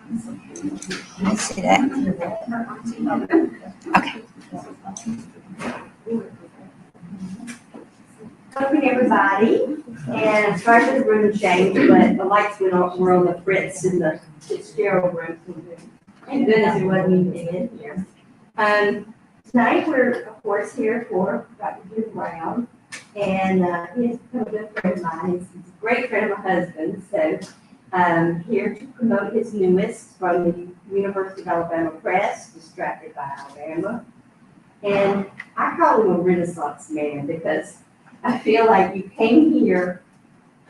I see that. Okay. Good morning, everybody. And I'm sorry for the room change, but the lights were on the Fritz in the Fitzgerald room. Thank goodness it wasn't even in here. Tonight we're, of course, here for Dr. James Brown. And he's become a good friend of mine. He's a great friend of my husband. So here to promote his newest from the University of Alabama Press, Distracted by Alabama. And I call him a Renaissance man because I feel like you came here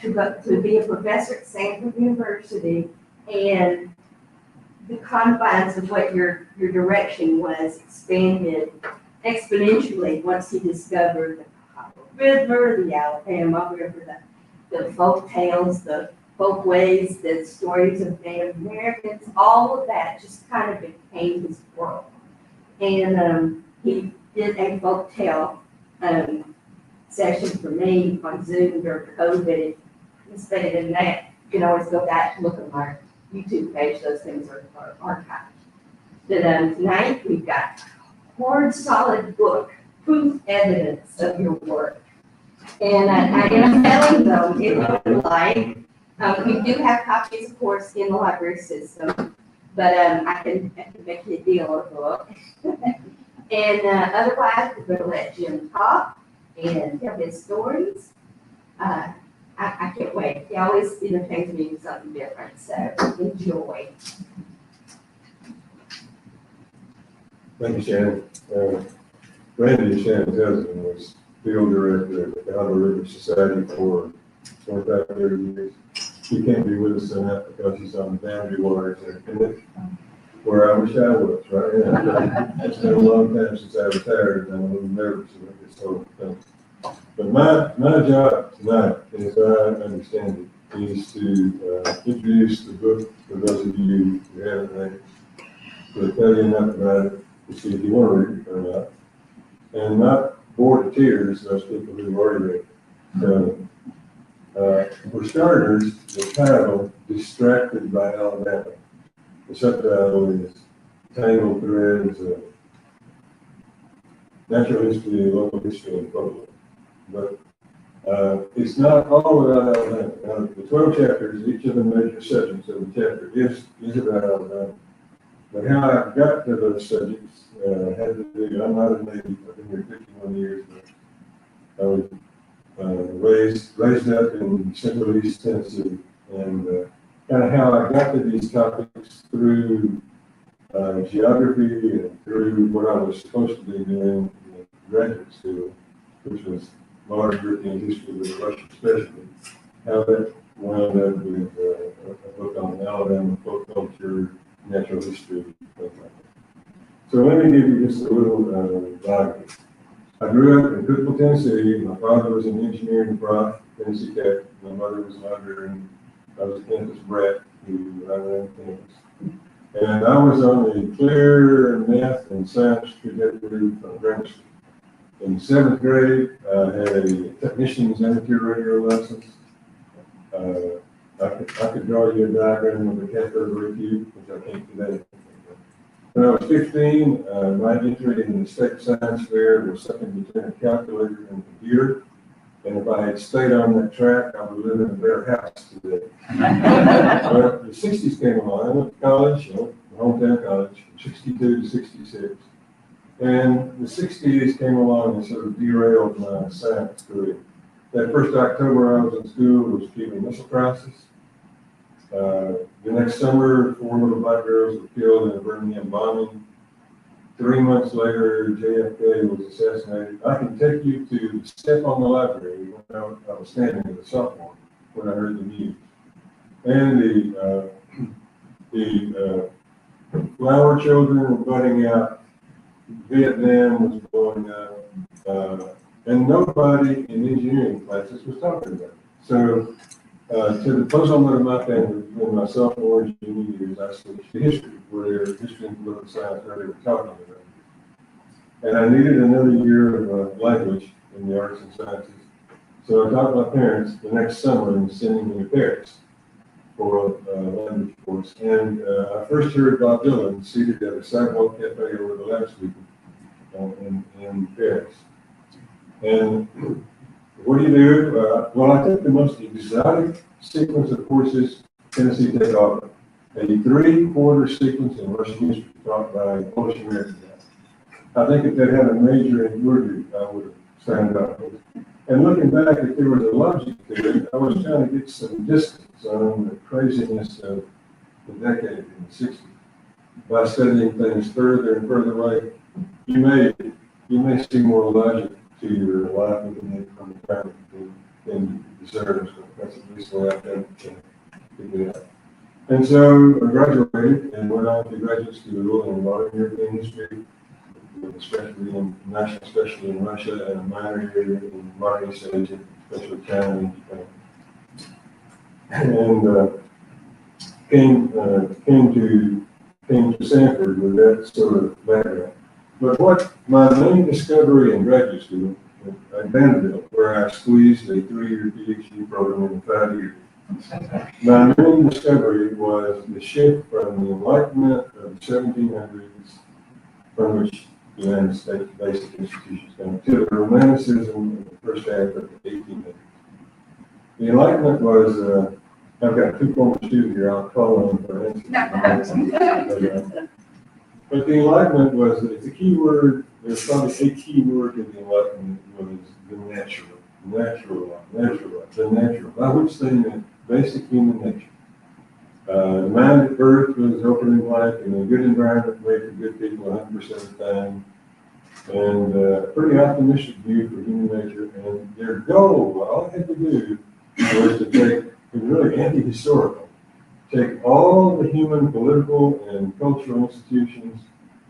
to be a professor at Samford University, and the confines of what your direction was expanded exponentially once he discovered the Cahaba River, the Alabama River, the folk tales, the folkways, the stories of Native Americans, all of that just kind of became his world. And he did a folk tale session for me on Zoom during COVID. Participated in that. You can always go back and look at my YouTube page. Those things are archived. But tonight we've got hard, solid book, proof evidence of your work. And I am telling them if you would like. We do have copies, of course, in the library system, but I can make you a deal of a book. And otherwise, we're going to let Jim talk and tell his stories. I can't wait. He always entertains me with something different, so enjoy. Thank you, Shannon. Randy Shannon Husband was field director at the Cahaba River Society for 25, 30 years. He can't be with us tonight because he's on the boundary waters and where I wish I was right now. It's been a long time since I retired, and I'm a little nervous about this whole thing. But my job tonight, as I understand it, is to introduce the book for those of you who haven't read it, to tell you enough about it to see if you want to read it or not, and not bore to tears those people who've already read it. So, for starters, the title, Distracted by Alabama. The subtitle is Tangled Threads of Natural History, Local History, and Folklore. But it's not all about Alabama. The 12 chapters, each of the major subjects of the chapter is about Alabama. But how I got to those subjects had to do, I'm not a native, I've been here 51 years, but I was raised up in Central East Tennessee, and kind of how I got to these topics through geography and through what I was supposed to be doing in graduate school, which was modern European history with a Russian specialty. How that wound up with a book on Alabama folk culture, natural history, things like that. So let me give you just a little biography. I grew up in Cookeville, Tennessee. My father was an engineer in Brock, Tennessee Tech. My mother was a librarian. I was a campus brat who ran campus. And I was on the clear math and science trajectory from grammar school. In 7th grade, I had a technician's amateur radio license. I could draw you a diagram of a cathode ray tube, which I can't today. When I was 15, my entry in the state science fair was something between a calculator and a computer. And if I had stayed on that track, I would live in a better house today. But the 60s came along. I went to college, hometown college, from 62 to 66. And the 60s came along and sort of derailed my science career. That first October I was in school was the Cuban Missile Crisis. The next summer, 4 little black girls were killed in a Birmingham bombing. 3 months later, JFK was assassinated. I can take you to the step on the library when I was standing as a sophomore when I heard the news. And the flower children were budding out. Vietnam was blowing up. And nobody in engineering classes was talking about it. So to the puzzlement of my family, in my sophomore and junior years, I switched to history, where history and political science really were talking about it. And I needed another year of language in the arts and sciences. So I talked to my parents the next summer and sending me to Paris. for language course. And I first heard Bob Dylan seated at a sidewalk cafe over the loudspeaker in Paris. And what do you do? Well, I took the most exotic sequence of courses Tennessee Tech offered. A 3-quarter sequence in Russian history taught by Polish American guys. I think if that had a major in Urdu, I would have signed up. And looking back, if there was a logic to it, I was trying to get some distance on the craziness of the decade in the 60s. By studying things further and further away, you may see more logic to your life looking at from the time than you deserve. So that's at least the way I've done to figure it out. And so I graduated and went on to graduate school in modern European history, especially in Russia, and a minor here in modern East Asia, especially China and Japan. And came to Samford with that sort of background. But what my main discovery in graduate school at Vanderbilt, where I squeezed a 3-year PhD program in 5 years, my main discovery was the shift from the Enlightenment of the 1700s, from which the United States basic institutions came, to the Romanticism of the first half of the 1800s. The Enlightenment was, I've got 2 former students here, I'll call them for answers. But the Enlightenment was, it's a key word, there's probably a key word in the Enlightenment was the natural, the natural, by which they meant basic human nature. The mind at birth was open and light, and a good environment made for good people 100% of the time. And a pretty optimistic view for human nature. And their goal, all they had to do was to take, it was really anti-historical, take all the human political and cultural institutions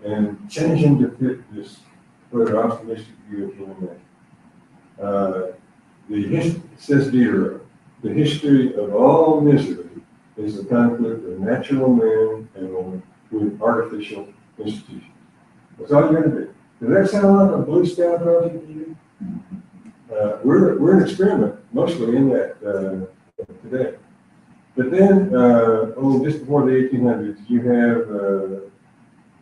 and change them to fit this further optimistic view of human nature. Says Diderot, the history of all misery is the conflict of natural man and woman with artificial institutions. That's all you're going to do. Does that sound like a Blue Sky project to you? We're an experiment, mostly in that today. But then, just before the 1800s, you have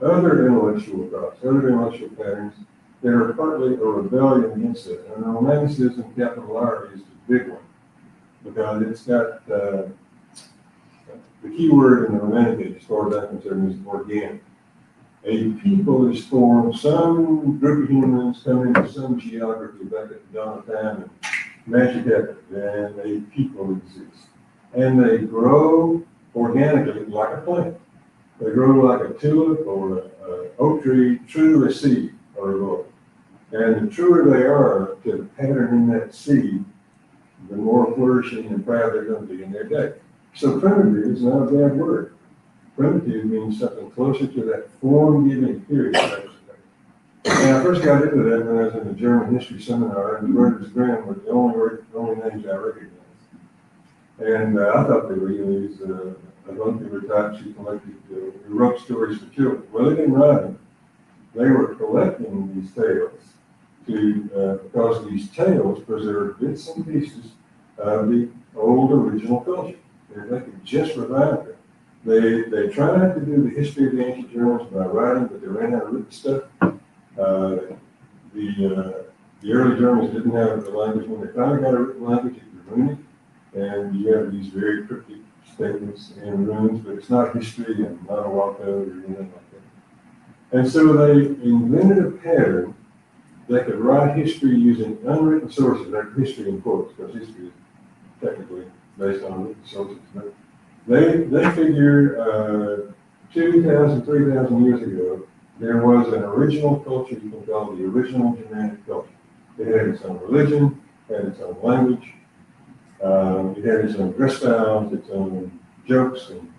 other intellectual thoughts, other intellectual patterns that are partly a rebellion against it. And Romanticism, capital R, is the big one, because it's got the key word in the Romantic age, as far as I'm concerned, is organic. A people is formed, some group of humans come into some geography back at the dawn of time, and magic happens, and a people exists. And they grow organically like a plant. They grow like a tulip or an oak tree, true to a seed or a growth. And the truer they are to the pattern in that seed, the more flourishing and proud they're going to be in their day. So primitive is not a bad word. Primitive means something closer to that form-giving period. And I first got into that when I was in a German history seminar, and the Werther's Grimm were the only names I recognized. And I thought they were these avuncular types who wrote stories for children. Well, they didn't write them. They were collecting these tales because these tales preserve bits and pieces of the old original culture. They could just revive it. They tried to do the history of the ancient Germans by writing, but they ran out of written stuff. The early Germans didn't have the language. When they finally got a written language, it was runic, and you have these very cryptic statements in runes, but it's not history and not a Walko or anything like that. And so they invented a pattern that could write history using unwritten sources, like history in quotes, because history is technically based on written sources. But they figure 2,000, 3,000 years ago, there was an original culture you can call the original Germanic culture. It had its own religion, had its own language, it had its own dress styles, its own jokes and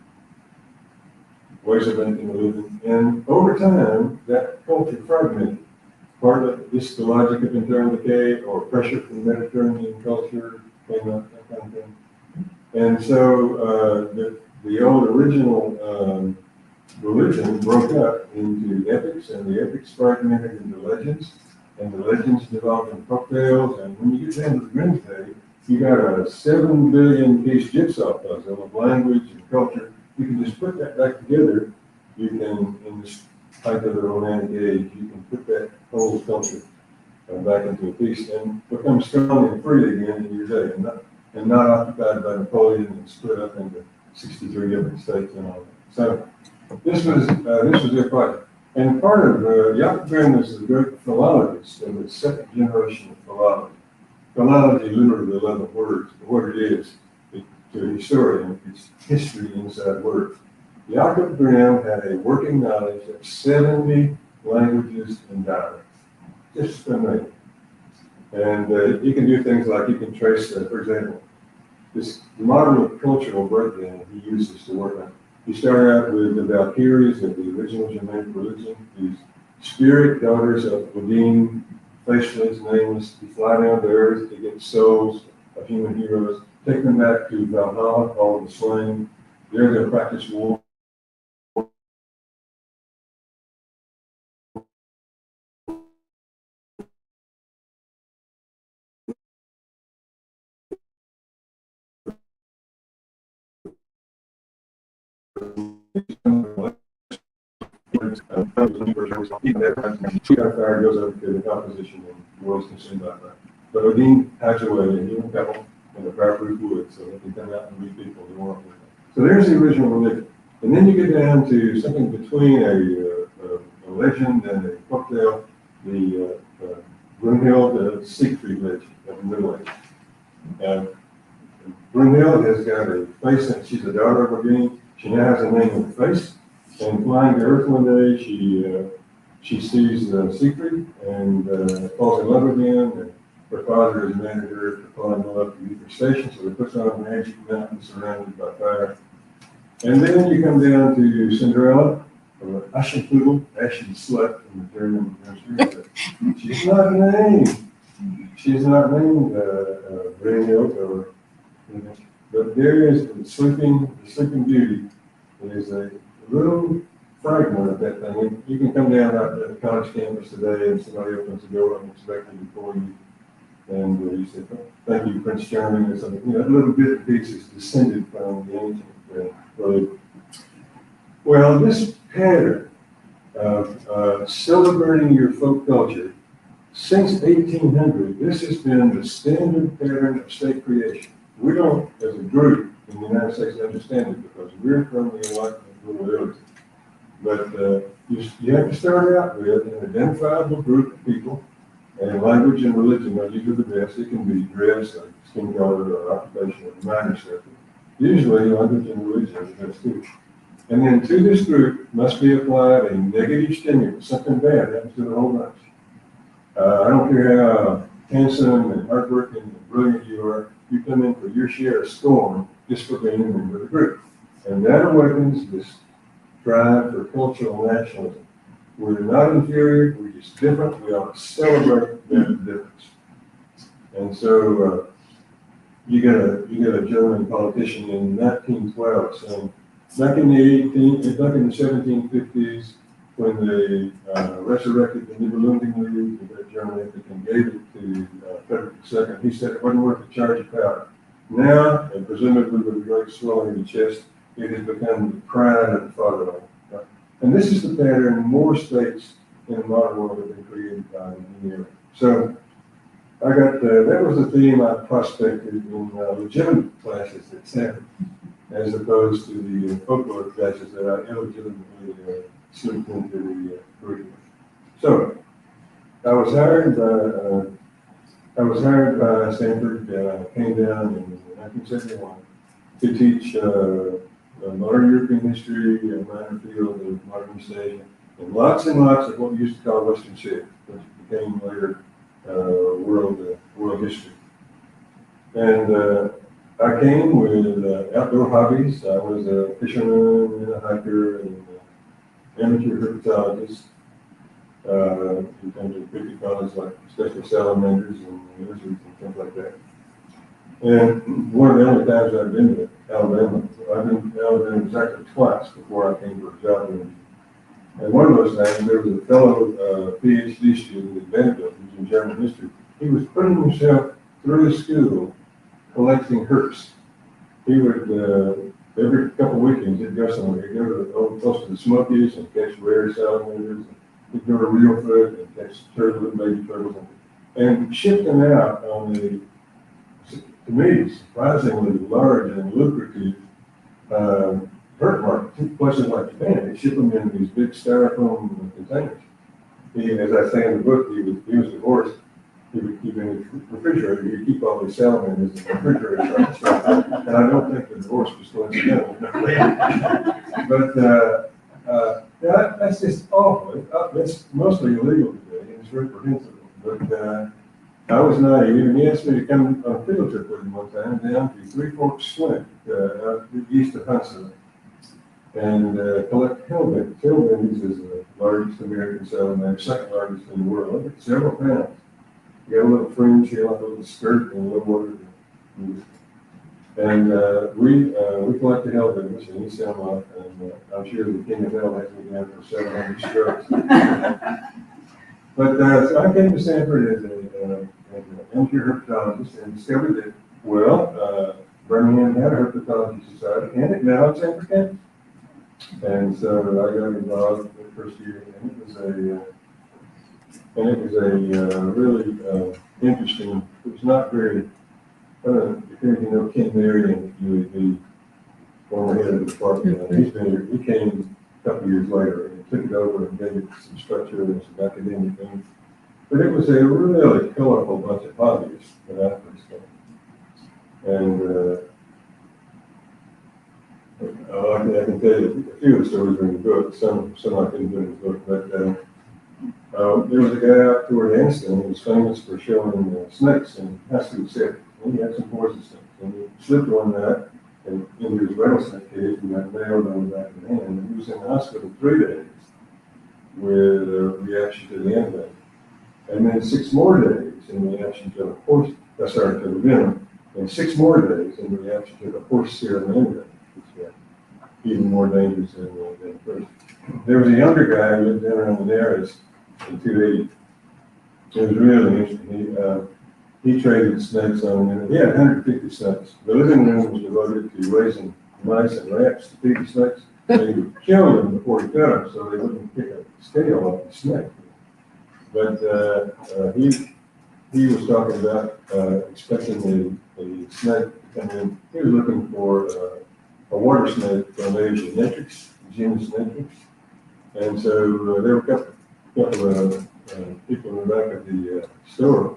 ways of making a living. And over time, that culture fragmented. Partly this is the logic of internal decay or pressure from Mediterranean culture came up, that kind of thing. And so the old original religion broke up into epics, and the epics fragmented into legends, and the legends developed into folktales. And when you get down to the Grimm's day, you got a 7 billion piece jigsaw puzzle of language and culture. You can just put that back together. You can, in this type of the romantic age, you can put that whole culture back into a piece and become strong and free again in your day, and not occupied by Napoleon and split up into 63 different states and all that. So this was their project. And part of Jacob Grimm was a great philologist of the second generation of philology. Philology literally 11 words. What it is to a historian, it's history inside words. Jacob Grimm had a working knowledge of 70 languages and dialects. Just amazing. And you can do things like you can trace, for example, this model of cultural breakdown he uses to work on. You start out with the Valkyries of the original Germanic religion, these spirit daughters of Odin, faceless, nameless, who fly down to earth to get souls of human heroes, take them back to Valhalla, all of the slain. There they'll practice war. Fire goes up to the composition and the world's consumed by fire. But Odin hides away in human pebble in the fireproof wood, so they can come out and meet people who want to. So there's the original religion. And then you get down to something between a legend and a folktale, the Brunhild Siegfried legend of the Middle Age. Brunhild has got a face, and she's the daughter of Odin. She now has a name and a face. And flying to Earth one day, she sees Siegfried and falls in love with him. And her father has demanded her to fall in love to meet her station, so they put her on a magic mountain surrounded by fire. And then you come down to Cinderella, or Aschenputtel, Ashen Slut in the German history. She's not named. She's not named Brunhild or anything. But there is the sleeping beauty. There's a little fragment of that thing. You can come down out to the college campus today and somebody opens the door unexpectedly before you. And you say, thank you, Prince Charming, or something. You know, a little bit of piece is descended from the ancient religion. Well, this pattern of celebrating your folk culture, since 1800, this has been the standard pattern of state creation. We don't, as a group in the United States, understand it because we're from the Enlightenment world. But you have to start out with an identifiable group of people, and language and religion are usually the best. It can be dress, or skin color, or occupation, or minor stuff. Usually, language and religion are the best too. And then to this group must be applied a negative stimulus. Something bad happens to the whole bunch. I don't care how handsome and hardworking and brilliant you are, you come in for your share of scorn just for being a member of the group. And that awakens this drive for cultural nationalism. We're not inferior, we're just different. We ought to celebrate that difference. And so you get a German politician in 1912 saying, back in the 1750s, when they resurrected the Nibelungen League, the German epic, and gave it to Frederick II, he said it wasn't worth the charge of powder. Now, and presumably with a great swelling of the chest, it has become the pride of the fatherland. And this is the pattern more states in the modern world have been created by the era. So I got, that was the theme I prospected in legitimate classes at Samford, as opposed to the folklore classes that I illegitimately slipped into the curriculum. So I was hired by Samford, came down in 1971 to teach modern European history, a minor field of modern East Asia, and lots of what we used to call Western Civ, which became later world history. And I came with outdoor hobbies. I was a fisherman and a hiker and an amateur herpetologist in terms of creepy colors like especially salamanders and lizards and things like that. And one of the only times I've been to Alabama, I've been to Alabama exactly twice before I came to a job interview. And one of those times, there was a fellow PhD student at Vanderbilt, who's in German history. He was putting himself through school collecting herps. He would, every couple of weekends, he'd go somewhere. He'd go to close to the Smokies and catch rare salamanders. He'd go to Reelfoot and catch turtles, baby turtles, and ship them out on the, to me, surprisingly large and lucrative herp market. Places like Japan, they ship them in these big styrofoam containers. As I say in the book, he was divorced. He would keep in his refrigerator. He would keep all these salamanders in the refrigerator. And I don't think the divorce was coincidental. But that's just awful. It's mostly illegal today, and it's reprehensible. But I was naive, and he asked me to come on a field trip with him one time down to Three Forks Flint, out east of Huntsville, and collect hellbenters. Hellbenters is the largest American salamander, second largest in the world, several pounds. You got a little fringe here, like a little skirt and a little water. And we collect the hellbenters, and he sent them off, and I'm sure the king of hell has me down for 700 strokes. But so I came to Samford as an amateur herpetologist and discovered that, well, Birmingham had a herpetology society, and it now at Samford campus. And so I got involved the first year, and it was a really interesting. It was not very. If you know Ken Marion, he was the former head of the department. He's been here. He came a couple of years later and took it over and gave it some structure and some academic things. But it was a really colorful bunch of hobbyists when I first came. And I can tell you a few of the stories are in the book. Some I couldn't do in the book. But there was a guy out toward Anston who was famous for showing snakes in high school setting. And he had some poison snakes. And he slipped one night and into his rattlesnake cage and got nailed on the back of the hand. And he was in the hospital 3 days with a reaction to the antibiotic. And then 6 more days in reaction to the venom. And 6 more days in reaction to the horse serum antibiotic. Even more dangerous than the first. There was a younger guy who lived down around the Narrows in 280. It was really interesting. He traded snakes on them. He had 150 snakes. The living room was devoted to raising mice and rats to feed the snakes. They would kill them before he cut them so they wouldn't pick a scale off the snake. But he was talking about expecting the snake to come in. He was looking for a water snake from Asia, Netrix, genus Netrix. And so there were a couple of people in the back of the store,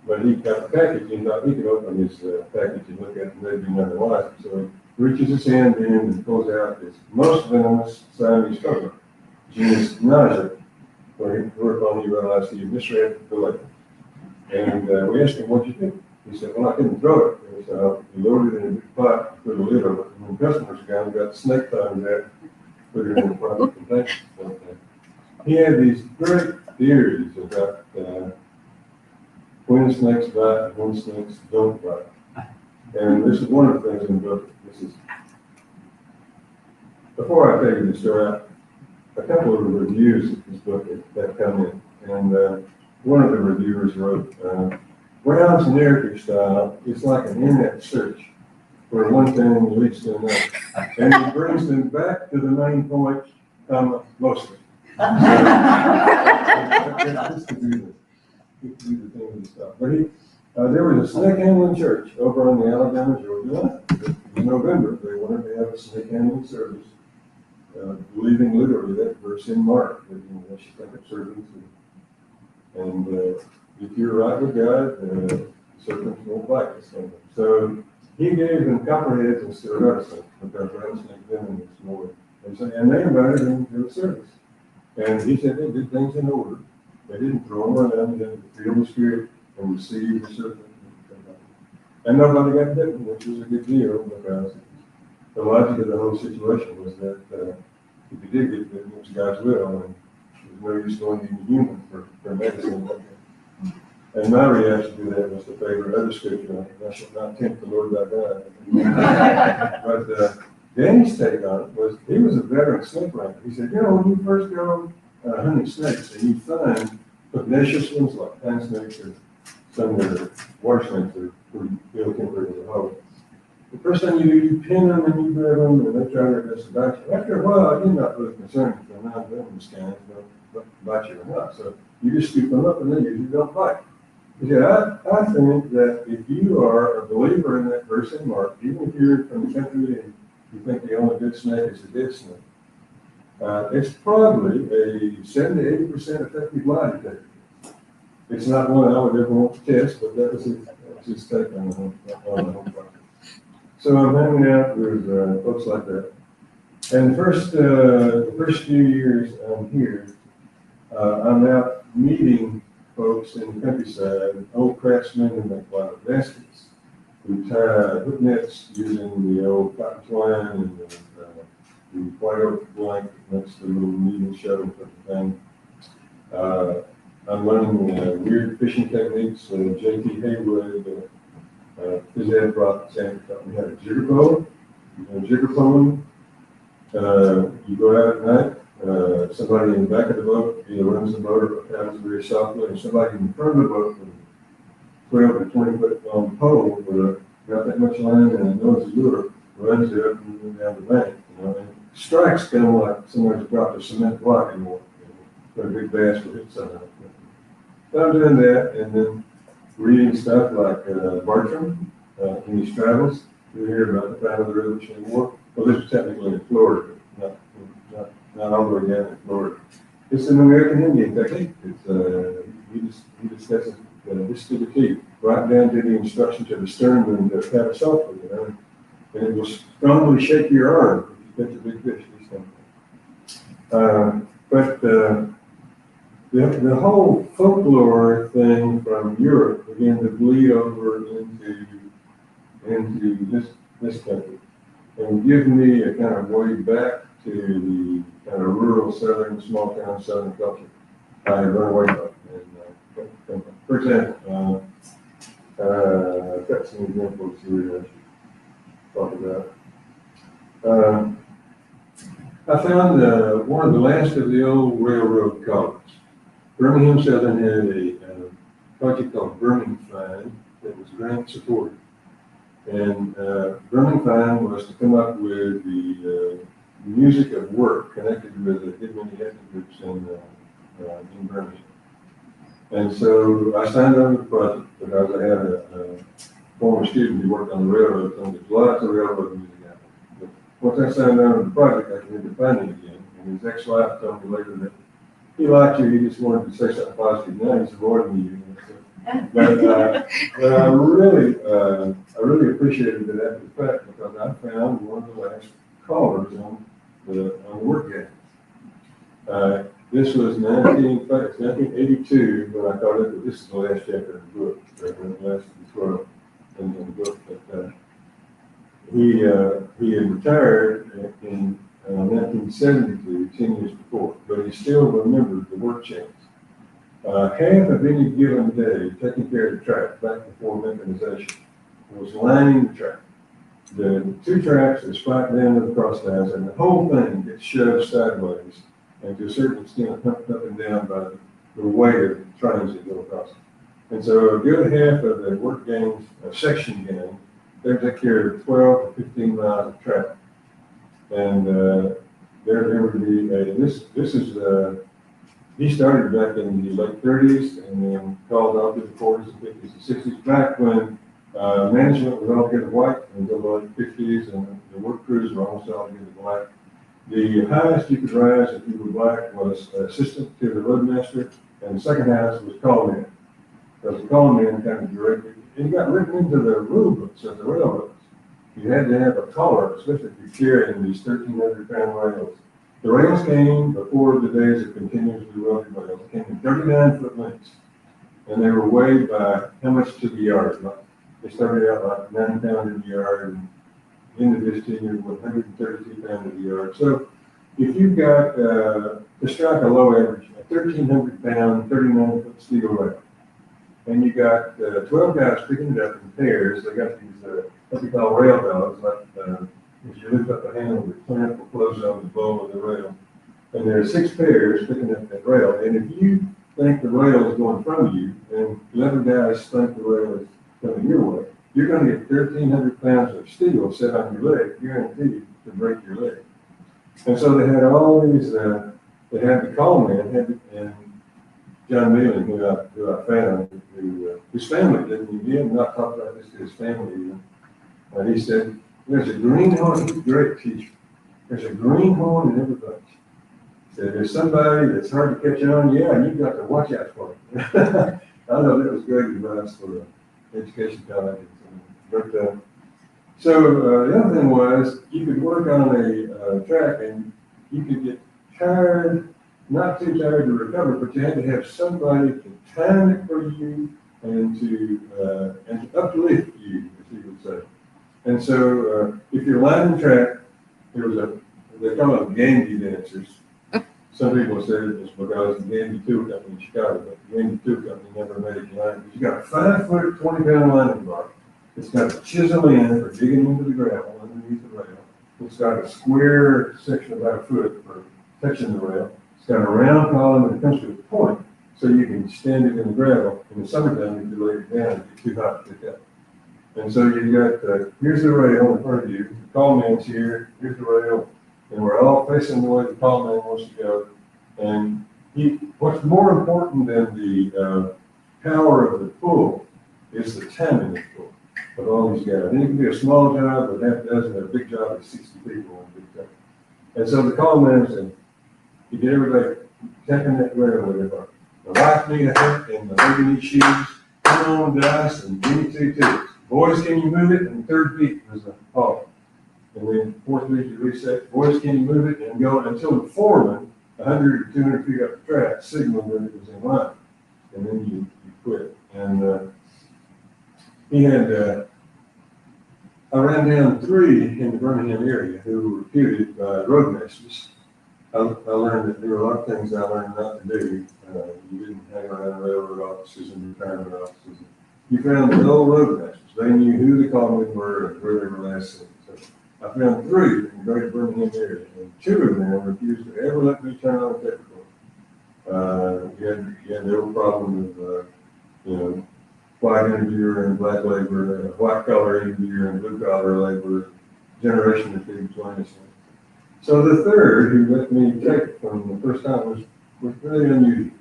but he got the package and thought he could open his package and look at it and there'd be nothing like it. So he reaches his hand in and pulls out this most venomous Siamese turtle, genus Naja, whereupon he realized he had misread the label. And we asked him, what'd you think? He said, well, I couldn't throw it. And so he loaded it in a big pot, put a lid on it, and when customers got snake tongues out, put it in the proper container. He had these great theories about when snakes bite and when snakes don't bite. And this is one of the things in the book. Before I tell you the story, a couple of the reviews of this book that come in. And one of the reviewers wrote, Brown's narrative style is like an internet search where one thing leads to another. And it brings them back to the main point, mostly. This could be the thing with the stuff. But there was a snake handling church over on the Alabama-Georgia line. It was November. They wanted to have a snake handling service, believing literally that verse in Mark, that they should think of servants. And if you're right with God, serpents won't bite us. So he gave them copperheads instead of rattlesnakes because rattlesnake venom is more. And they invited him to the service. And he said they did things in order. They didn't throw them around, they didn't feel the spirit and receive the serpent. And nobody got bitten, which was a good deal because the logic of the whole situation was that if you did get bitten, it was God's will, and there's no use going to human for medicine. And my reaction to that was to favor other scripture. I shall not tempt the Lord thy God. But Danny's take on it was, he was a veteran snake rancher. He said, when you first go hunting snakes and you find pugnacious ones like pine snakes or some of the water snakes are ill tempered as a whole. The first thing you do, you pin them and you grab them, and they try their best to bite you. After a while, you're not really concerned if they're not venomous kinds, but bite you or not. So you just scoop them up and they usually don't bite. Yeah, I think that if you are a believer in that person, or even if you're from the country and you think the only good snake is a dead snake, it's probably a 70 to 80% effective lie detector. It's not one I would ever want to test, but that was his take on the whole project. So I'm hanging out with folks like that. And the first few years I'm here, I'm out meeting folks in the countryside, old craftsmen who make a lot of baskets. We tie hook nets using the old cotton twine and the white oak blanket makes the little kneading shuttle type of thing. I'm learning weird fishing techniques. J.T. Haywood, his dad brought Samford taught me how to jigger pole. Jigger pole. You go out at night. Somebody in the back of the boat either runs the boat or paddles very softly, and somebody in front of the boat with a 12 or 20 foot long pole with not that much line and a nosy lure runs it up and down the bank. And strikes kind of like somebody's dropped a cement block in water. A big bass will hit something. So I'm doing that, and then reading stuff like Bartram in his travels. You hear about the time of the Revolutionary War. Well, this was technically in Florida, but not all the way down in Florida. It's an American Indian technique. It's he discusses this to the T, right down to the instruction to the sternman to paddle softly, and it will strongly shake your arm if you catch a big fish. This kind of thing. But the whole folklore thing from Europe began to bleed over into this country and give me a kind of way back to the kind of rural southern, small town southern culture I had run away from. And, for example, I've got some examples here I should talk about. I found one of the last of the old railroad collars. Birmingham Southern had a project called Birmingham that was grant supported. And Birmingham was to come up with the music of work connected with the hidden ethnic groups in Birmingham. And so I signed on to the project because I had a former student who worked on the railroad, and there's lots of railroad music out there. But once I signed on to the project, I could never find it again. And his ex-wife told me later that he liked you, he just wanted to say something positive. Now he's avoiding you. But I really appreciated that after the fact because I found one of the last callers on the work game. This was 1982 when I thought it. This is the last chapter of the book, the last 12 in the book. But he had retired in 1972, 10 years before, but he still remembered the work chains. Half of any given day, taking care of the track back before mechanization, was lining the track. The two tracks are spiked down to the cross ties, and the whole thing gets shoved sideways, and to a certain extent, pumped up and down by the weight of the trains that go across it. And so a good half of the work gangs, section gang, they take care of 12 to 15 miles of track. And there would be he started back in the late 30s and then called off to the 40s and 50s and 60s, back when management was altogether white until the late 50s, and the work crews were almost altogether black. The highest you could rise if you were black was assistant to the roadmaster, and the second highest was call man. Because the call man kind of directed, and it got written into the rule books of the railroads. You had to have a collar, especially if you're carrying these 1,300-pound rails. The rails came before the days of continuously welded rails. They came in 39-foot lengths, and they were weighed by how much to the yard. They started out like 9 pounds a yard, and into this tenure, 132 pounds a yard. So if you've got, to strike a low average, a 1,300-pound, 39-foot steel rail, and you got 12 guys picking it up in pairs. They got these what we call rail dogs, like if you lift up a handle, the clamp will close on the bowl of the rail. And there are 6 pairs picking up that rail. And if you think the rail is going from you, and 11 guys think the rail is coming your way, you're gonna get 1,300 pounds of steel set on your leg, guaranteed to break your leg. And so they had all these, they had the call man, and John Meelan, who I found, his family didn't, he had not talked about this to his family even. He said, there's a greenhorn, he's a great teacher. There's a greenhorn in every bunch. He said, there's somebody that's hard to catch on, yeah, and you've got to watch out for it. I know that was great advice for education college. But, the other thing was, you could work on a track and you could get tired, not too tired to recover, but you had to have somebody to time it for you and to uplift you, as you would say. And so, if you're lining track, there was they call them Gandy dancers. Some people said it was because the Gandy Tool Company in Chicago, but the Gandy Tool Company never made it line. You got a 5 foot, 20-pound lining bar. It's got a chisel in for digging into the gravel underneath the rail. It's got a square section about a foot for touching the rail. It's got a round column and it comes to a point so you can stand it in the gravel. In the summertime, if you lay it down, it'd be too hot to pick up. And so you got, here's the rail in front of you, the call man's here, here's the rail, and we're all facing the way the call man wants to go. And what's more important than the power of the pull is the timing of the pull of all these guys. And it can be a small job, but half a dozen, a big job is 60 people on a big job. And so the call man said, you get everybody tapping that rail with their heart. The wife need a hat and the lady needs shoes. Come on, guys, and give me 2 tickets. Boys, can you move it? And the third beat was a halt. And then fourth beat, you reset. Boys, can you move it? And go until the foreman, 100 or 200 feet up the track, signaled that it was in line. And then you quit. And he had, I ran down 3 in the Birmingham area who were reputed by roadmasters. I learned that there were a lot of things I learned not to do. You didn't hang around railroad offices and retirement offices. You found the old roadmasters. They knew who the callmen were and where they were last seen. So I found 3 in the greater Birmingham area, and 2 of them refused to ever let me turn on a tape recorder. You had the old problem of, white interviewer and black labor, white collar interviewer and blue collar labor, generation or 2 between us. So the third who let me take it from the first time was really unusual.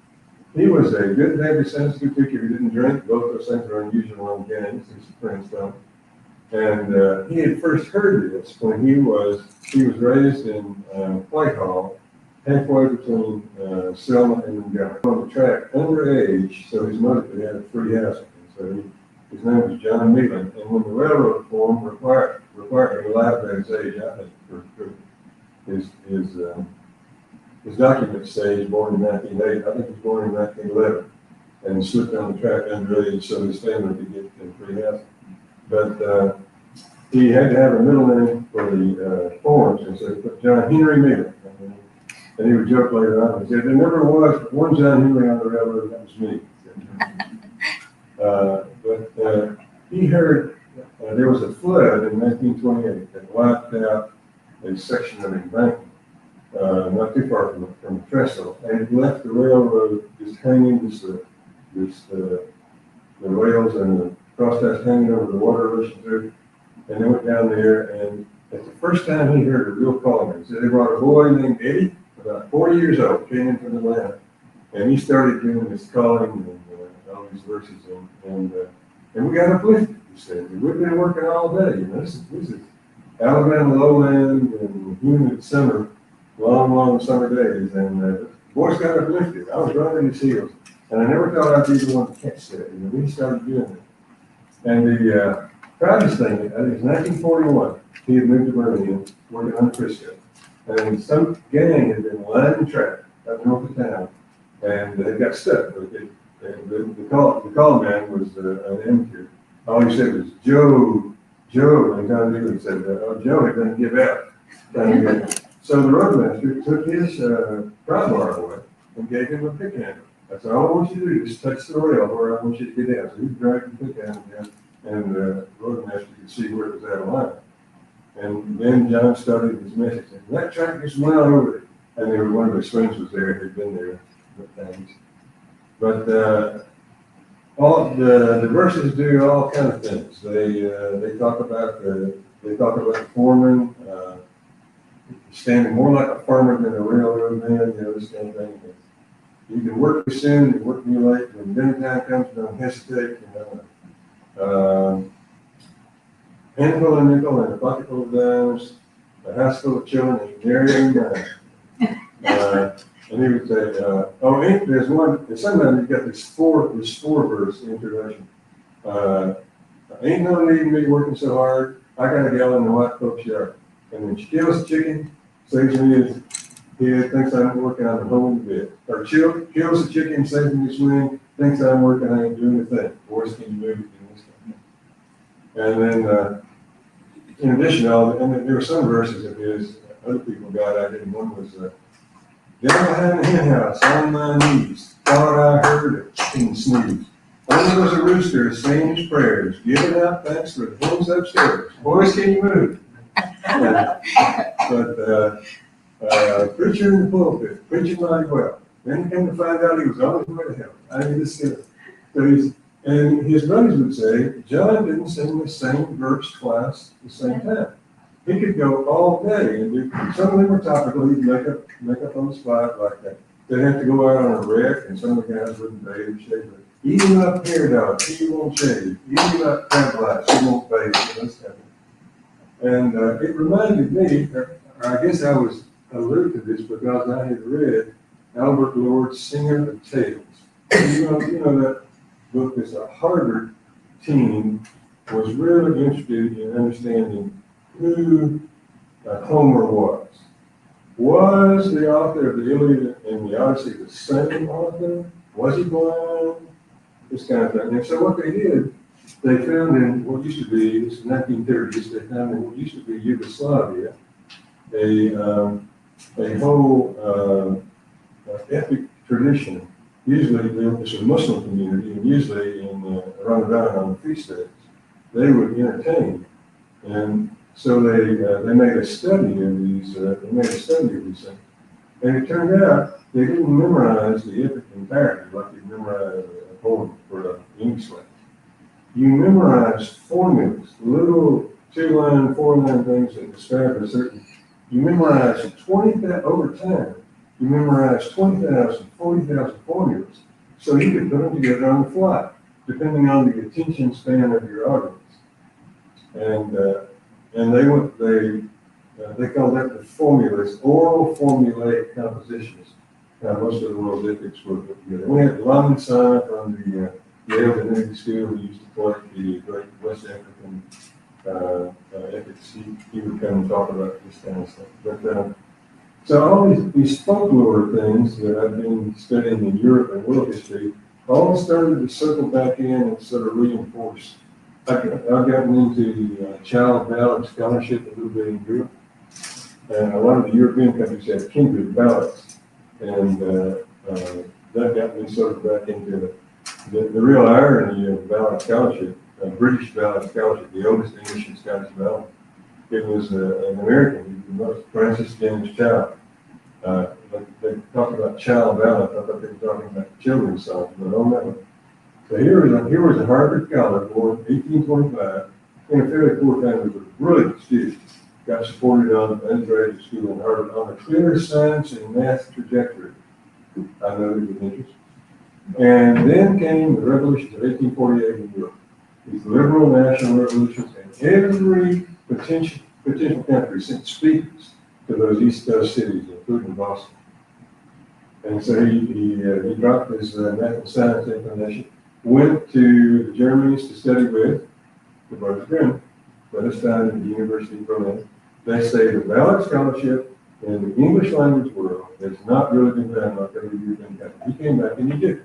He was a good neighbor, Sunday school teacher who didn't drink. Both those things are unusual on gangs, as friends don't. And he had first heard this when he was raised in Whitehall, halfway between Selma and Montgomery. On the track, underage, so his mother could have free housing. So his name was John Meelan. And when the railroad reform required him to lie about his age, I think his document says he's born in 1908. I think he was born in 1911 and slipped on the track underage so his family could get free housing. But he had to have a middle name for the forms, and so he put John Henry Meelan. And he would joke later on, he said, there never was but one John Henry on the railroad, that was me. But he heard there was a flood in 1928 that wiped out a section of embankment, not too far from the trestle, and it left the railroad just hanging, the rails and the cross ties hanging over the water rushing through. And they went down there, and at the first time he heard a real calling, he said they brought a boy named Eddie, about 40 years old, came in from Atlanta, and he started doing this calling and all these verses, and we got uplifted. He said, we've been working all day. This is Alabama lowland and humid summer, long summer days, and the boys got uplifted. I was running his heels, and I never thought I'd be the one to catch that. We started doing it. And the proudest thing, I think it's 1941, he had moved to Birmingham, working on Frisco. And some gang had been lining track up north of town, and they got stuck. The call man was an amateur. All he said was, Joe, and John Meelan said, Joe had done give out. So the roadmaster took his pry bar away and gave him a pick handle. That's all I want you to do, just touch the rail where I want you to get down. So he dragged the pick handle down, and the roadmaster could see where it was out of line. And then John started his message, and that track just went on over it. And there was one of the swings was there, had been there at times. But all the verses do all kind of things. They talk about the foreman standing more like a farmer than a railroad man, this kind of thing. You can work me soon, you can work me late. When dinner time comes, don't hesitate. Handful of nickel and a bucket full of dimes, a house full of children, and marrying. And he would say, there's one, and sometimes you've got this four verse introduction. Ain't no need in me working so hard. I got a gal in the white folks yard. And when she kills the chicken, saves me his head, thinks I'm working on the whole bit. Or kills the chicken, saves me his wing, thinks I'm working, I ain't doing a thing. Boys, can you move it? And then, in addition to all, and there were some verses of his, other people got out, and one was, down behind the hen house, on my knees, thought I heard a chicken sneeze. Only was a rooster saying his prayers, giving out thanks for the hens upstairs. Boys, can you move? But preacher in the pulpit, preaching mighty well. Then he came to find out he was on his way to heaven. I mean, this is, and his brothers would say, John didn't sing the same verse twice at the same time. He could go all day and do, some of them were topical, he'd make up on the spot like that. They'd have to go out on a wreck, and some of the guys wouldn't bathe or shave. Even up hair dog, he won't shave. Even up crab lights, he won't bathe. This kind of thing. And it reminded me, or I guess I was alert to this because I had read Albert Lord's Singer of Tales. You know that book is a Harvard team was really interested in understanding who Homer was. Was the author of the Iliad and the Odyssey the same author? Was he blind? This kind of thing. And so what they did, they found in what used to be, this is 1930s, they found in what used to be Yugoslavia, a whole epic tradition. Usually it's a Muslim community, and usually in Ramadan on the feast days, they would entertain. And so they made a study of these. Things, and it turned out they didn't memorize the epic entirety like they memorize a poem for English language. You memorize formulas, little 2-line, 4-line things that describe a certain. You memorize over time. You memorize 20,000, 40,000 formulas, so you can put them together on the fly, depending on the attention span of your audience. And they call that the formulas, oral formulaic compositions. Most of the world's epics were put together. We had Langsana from the Yale Navy School who used to collect the great West African epics. He would come and talk about this kind of stuff. But so all these folklore things that I've been studying in Europe and world history all started to circle back in and sort of reinforce. I've gotten into the child ballad scholarship a little bit in Europe, and a lot of the European countries have kindred ballads, and that got me sort of back into the real irony of ballad scholarship, British ballad scholarship, the oldest English and Scottish ballad. It was an American, Francis James Child. They talked about child ballad. I thought they were talking about children's songs, but on that one. So here was a Harvard scholar born 1825 in a fairly poor family with a brilliant student. Got supported on the undergraduate school in Harvard on a clear science and math trajectory. I know it was interesting. And then came the revolutions of 1848 in Europe. These liberal national revolutions, and every potential country sent speakers to those East Coast cities, including Boston. And so he dropped his math and science inclination, went to the Germans to study with the brothers Grimm, but this time at the University of Berlin. They say the ballad scholarship in the English language world has not really been done like every European country. He came back and he did it.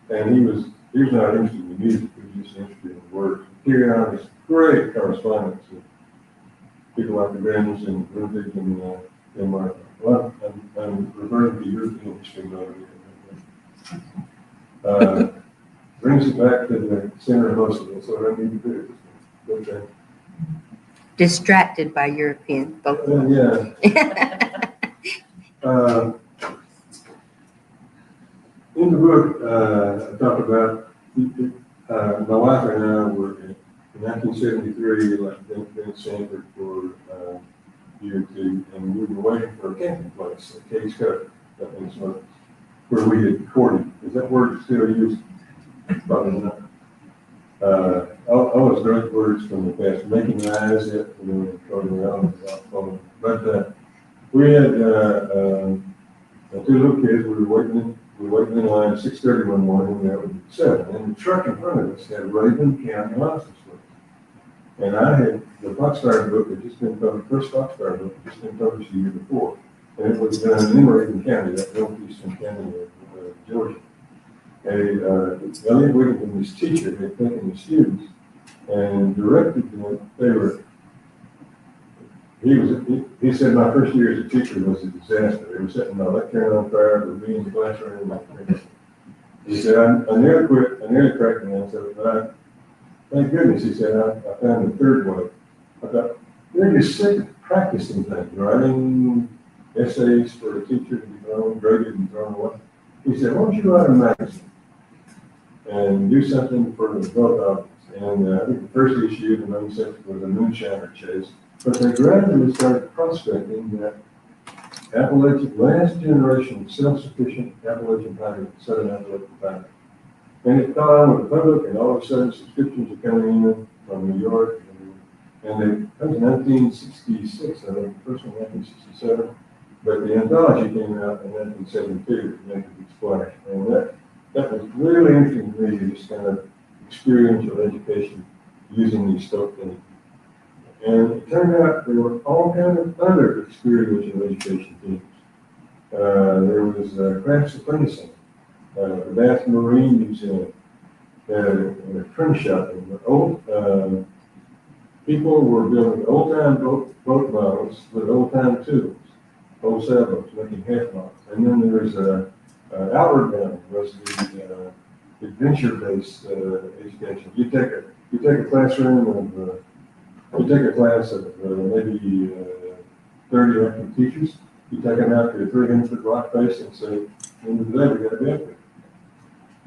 And he was not interested in the music, he was just interested in the words. He carried on this great correspondence with people like the Grimms and Ludwig and Denmark. Well, I'm referring to European history mode. Brings it back to the center of most of it, so what I need to do. Okay. Distracted by European folklore. Yeah. In the book, I talk about My wife and I were in 1973, like, been in Samford for a year or two, and we were waiting for a camping place, a Case Cup, I think it's where we had courted. Is that word still used? Probably not. All those great words from the past, making eyes at, talking about, but we had two little kids. We were waiting in line at 6:30 one morning, and that was at 7. And the truck in front of us had Raven County license plate. And I had the Foxfire book had just been published, first Foxfire book had just been published the year before. And it was done in Raven County, that northeastern county of Georgia. Elliot Whittington, his teacher, had taken the students and directed them. He said my first year as a teacher was a disaster. They were setting my lectern on fire, with me in the classroom. He said, I nearly quit, I nearly cracked me. I said, but thank goodness, he said, I found the third way. I thought, they're just sick of practicing things, writing essays for a teacher to be thrown, graded and thrown away. He said, why don't you write a magazine and do something for the both of us? And I think the first issue, the main section, was a moonshiner chase. But they gradually started prospecting that Appalachian, last generation self-sufficient Appalachian pine, Southern Appalachian pine. And it caught on with the public, and all of a sudden subscriptions are coming in from New York. And that was 1966, I think, the first one 1967. But the anthology came out in 1972, it made a big splash. And that was really interesting to me, this kind of experiential education using these stock things. And it turned out there were all kinds of other experiential education teams. There was crafts apprenticing, the Bath Marine Museum, print shopping. People were building old-time boat models with old-time tools, old sailboats, making half models. And then there was Outward Bound was the adventure-based education. You take a classroom of you take a class of maybe 30 active teachers. You take them out to a 300-foot rock face and say, at the end of the day, we got to be up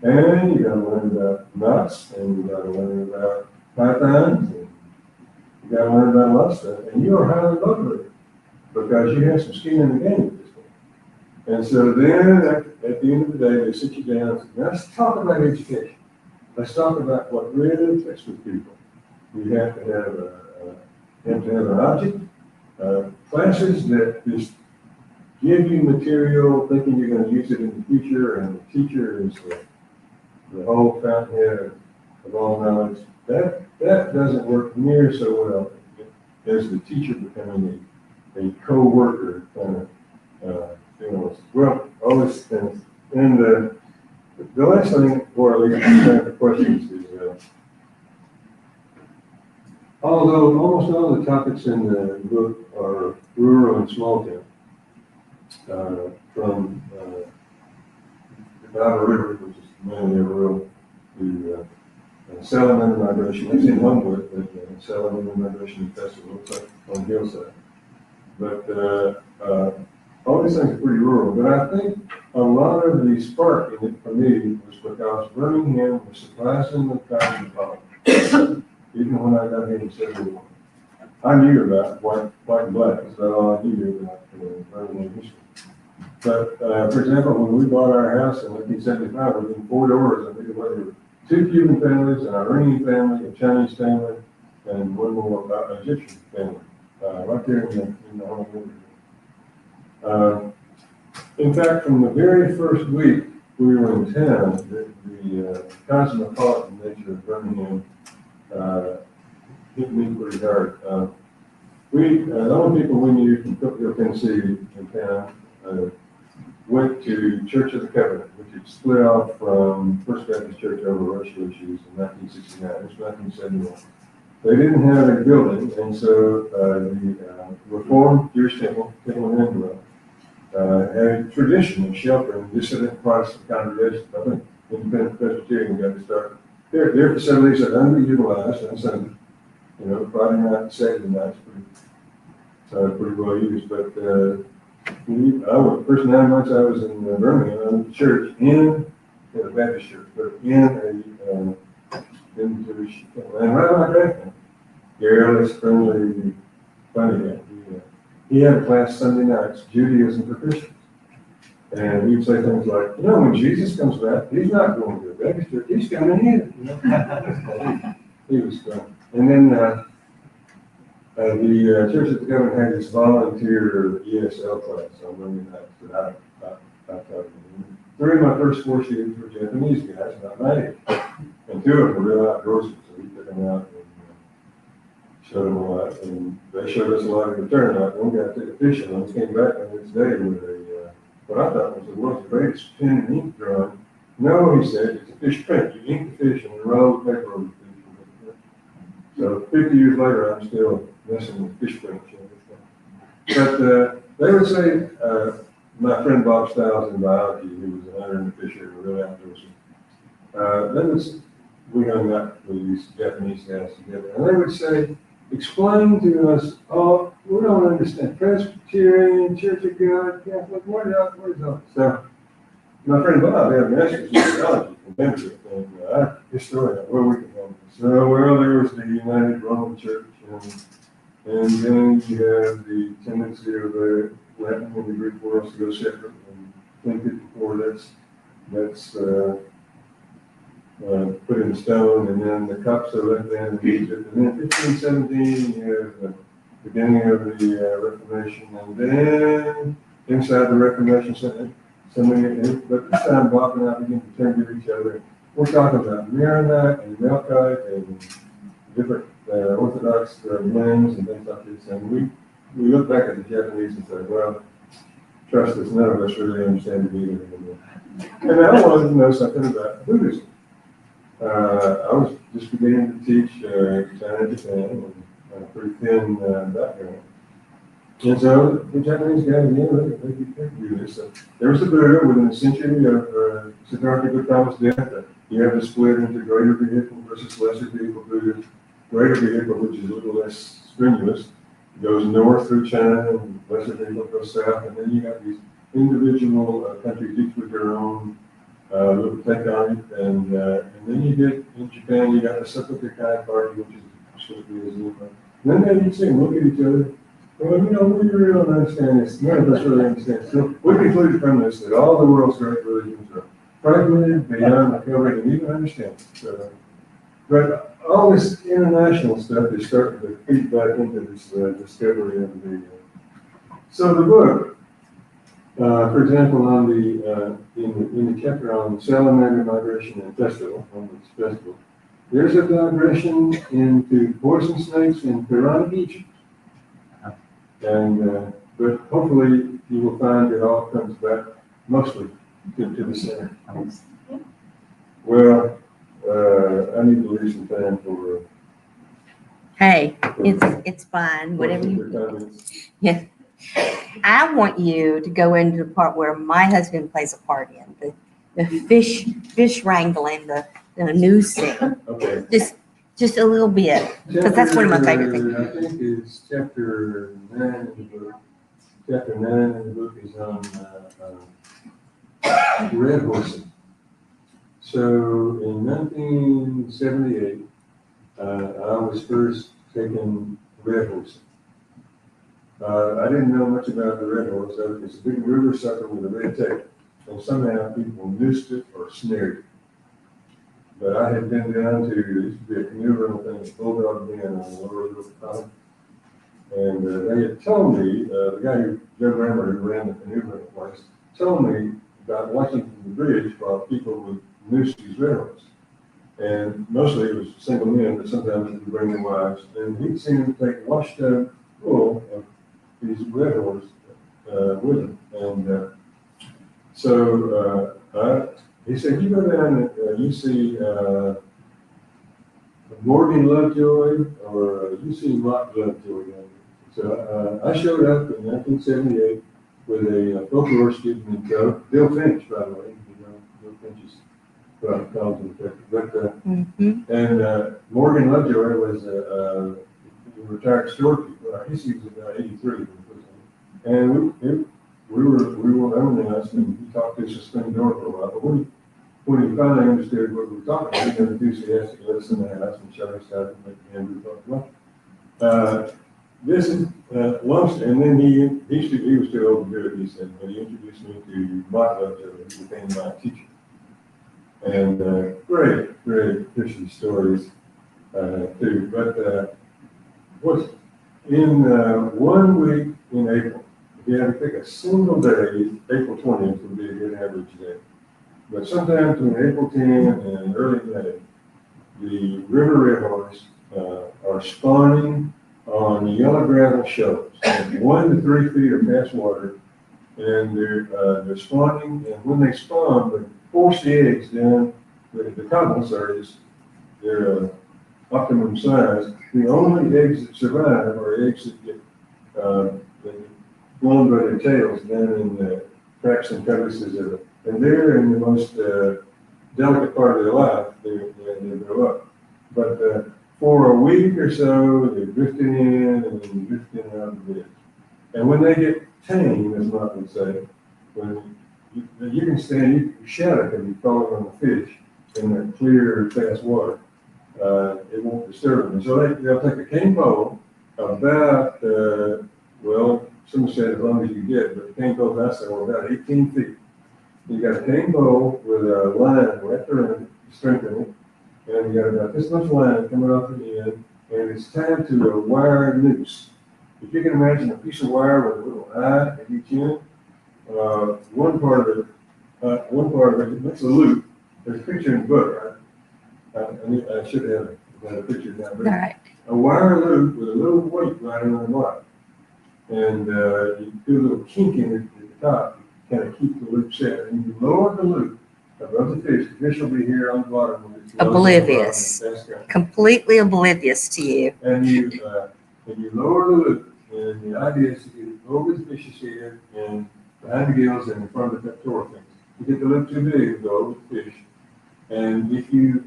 there. And you got to learn about knots, and you got to learn about pythons, and you got to learn about a lot of stuff. And you are highly motivated because you have some skin in the game at this point. And so then, at the end of the day, they sit you down and say, let's talk about education. Let's talk about what really fits with people. You have to have an object, classes that just give you material, thinking you're going to use it in the future, and the teacher is the whole fountainhead of all knowledge. That doesn't work near so well as the teacher becoming a co-worker kind of, well, all this things. And the last thing, or at least time for questions, is although almost all the topics in the book are rural and small town, from the Cahaba River, which is mainly rural, to salamander migration. That's in Homewood, but salamander migration festival looks like on the hillside. But all these things are pretty rural. But I think a lot of the spark in it for me was because Birmingham was surprisingly cosmopolitan. Even when I got here in 71, I knew about white and black. That's about all I knew about Birmingham history. But for example, when we bought our house in 1975, within 4 doors, I think it was 2 Cuban families, an Iranian family, a Chinese family, and one more Egyptian family, right there in the home. In fact, from the very first week we were in town, the cosmopolitan nature of Birmingham hit me pretty hard. The only people we knew from Cookville, Tennessee in town went to Church of the Covenant, which had split off from First Baptist Church over racial issues in 1969. It was 1971. They didn't have a building, and so the Reformed Jewish Temple in Angelo, had a tradition of sheltering dissident Protestant congregations. I think Independent Presbyterian got to start. Their facilities are underutilized on Sunday. Friday night, Saturday nights, pretty well used. But the first 9 months I was in Birmingham, I went to church in a Baptist church, but in and right like that, careless, friendly, funny guy. He had a class Sunday nights, Judaism for Christians. And he'd say things like, when Jesus comes back, he's not going to a Baptist church, he's coming here. He was fun. And then the church at the government had this volunteer ESL class on Monday nights that I taught them. 3 of my first 4 students were Japanese guys, about my age. And 2 of them were real outdoorsy, so we took them out and showed them a lot. And they showed us a lot in return. Like one guy took a fishing and came back the next day with what I thought was the world's greatest pen and ink drawing. No, he said, it's a fish print. You ink the fish and roll the paper over the fish. So 50 years later, I'm still messing with fish prints. But they would say, my friend Bob Stiles in biology, who was a hunter and a fisher and really outdoorsy, we hung out with these Japanese guys together, and they would say, explain to us, we don't understand Presbyterian, Church of God, Catholic, what is all? So, my friend Bob had a master's in theology from Denver, and I'm a historian, where we can help. So, there was the United Roman Church, and then you have the tendency of the Latin and the Greek worlds to go separate. And 1054, that's put in stone, and then the Copts are left in Egypt, and then 1517 you have the beginning of the Reformation, and then inside the Reformation, but this time Bob and I begin to turn to each other. We're talking about Maronite and Melkite and different Orthodox blends and things like this, and we look back at the Japanese and say, well, trust us, none of us really understand it either anymore. And I wanted to know something about Buddhism. I was just beginning to teach China, Japan, and a pretty thin background. And so the Japanese guys, they could do this. So there was a Buddha within a century of Siddhartha Gautama's death. You have to split into greater vehicle versus lesser vehicle Buddha. Greater vehicle, which is a little less strenuous, goes north through China, and lesser vehicle goes south, and then you got these individual countries, each with their own little take on it, and then you get in Japan, you got the Seppuku-kai party, which is supposed to be Islam. Then they each look at each other. Well, we really don't understand this. None of us really understand. So we concluded from this that all the world's great religions are fragmented, beyond recovery, and even understanding. So, but all this international stuff is starting to feed back into this discovery of the. So the book, for example, on the in the chapter on salamander migration and festival, on this festival, there's a digression into poison snakes and piranha beaches. And but hopefully you will find it all comes back mostly to the center. Well, I need to leave some time for. Hey, it's fine, whatever you. Yeah. I want you to go into the part where my husband plays a part in, the fish wrangling, the news thing. Okay. Just a little bit, because that's one of my favorite things. I think it's chapter 9 in the book. Chapter 9 in the book is on redhorse. So in 1978, I was first taking redhorse. I didn't know much about the redhorse. It's a big river sucker with a red tail, and somehow people noosed it or snared it. But I had been down to, there used to be a canoe rental thing at Bulldog Den on the Lower River Pond. And they had told me, the guy Joe Rammer, who ran the canoe rental place, told me about watching from the bridge while people would noose these redhorse. And mostly it was single men, but sometimes they would bring their wives. And he'd seen them take washed up full of these redhorse with them. And he said, you go down and you see Morgan Lovejoy or you see Rock Lovejoy down there. So I showed up in 1978 with a folklore student named Bill Finch, by the way. Bill Finch is college in Texas. But, and Morgan Lovejoy was a retired storekeeper. I guess he was about 83. And we were reminiscing, and he talked to us a spring door for a while. But when he finally understood what we were talking about, he got enthusiastic, let us in the house and showed us how to make Andrew talk about. This is lunch, and then he was too old to do it, he said, but he introduced me to Mike Lovejoy, who became my teacher. And great fishy stories too. But what's in 1 week in April, if you had to pick a single day, April 20th would be a good average day. But sometime between April 10 and early May, the river redhorse are spawning on yellow gravel shoals, 1 to 3 feet of fast water, and they're spawning. And when they spawn, they force the eggs down. The couples are their optimum size. The only eggs that survive are eggs that get blown by their tails down in the cracks and crevices of it. And they're in the most delicate part of their life. They grow up. But for a week or so, they're drifting in and then drifting out of the bed. And when they get tame, as Mark would say, when you can stand, your shadow can be falling on the fish in that clear, fast water. It won't disturb them. So they'll take a cane pole about, well, someone said as long as you get, but the cane poles I said were about 18 feet. You got a cane pole with a line wrapped around it, strengthen it, and you got about this much line coming off the end, and it's tied to a wire noose. If you can imagine a piece of wire with a little eye at each end, one part of it makes a loop. There's a picture in the book, right? I should have had a picture now, but Right. a wire loop with a little weight riding on the bottom. And you do a little kink in it at the top, kind of keep the loop set. And you lower the loop above the fish will be here on the bottom. Oblivious. Completely oblivious to you. And you lower the loop, and the idea is to get it over the fish's head and behind the gills and in front of the pectoral fins. You get the loop too big, it'll go over the fish. And if you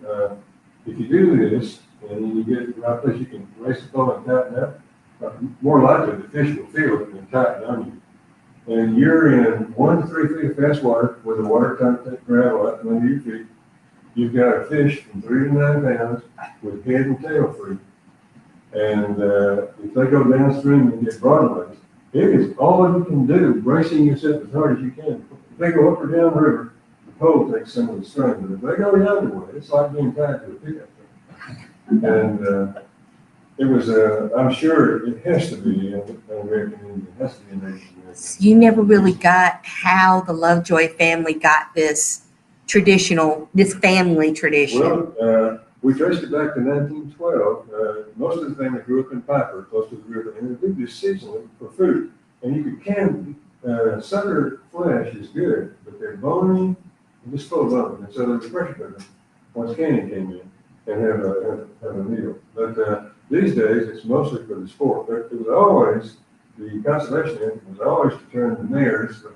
do this, and you get it the right place, you can raise the pole and tighten up. More likely, the fish will feel it and tighten on you. And you're in 1 to 3 feet of fast water with the water content gravel out from under your feet. You've got a fish from 3 to 9 pounds with head and tail free. And if they go downstream and get broadways, it is all you can do, bracing yourself as hard as you can. If they go up or down the river, the pole takes some of the strain. But if they go the other way, it's like being tied to a pickup truck. And it was, I'm sure it has to be an American Indian, it has to be an Asian American. You never really got how the Lovejoy family got this family tradition. Well, we traced it back to 1912. Most of the family grew up in Piper, close to the river, and they did this seasonally for food. And you could can sucker flesh is good, but they're bony and just full of bone. And so they were pressure cooker once canning came in and have a meal. But these days, it's mostly for the sport. But it was always, the conservation end was always to turn the mares, the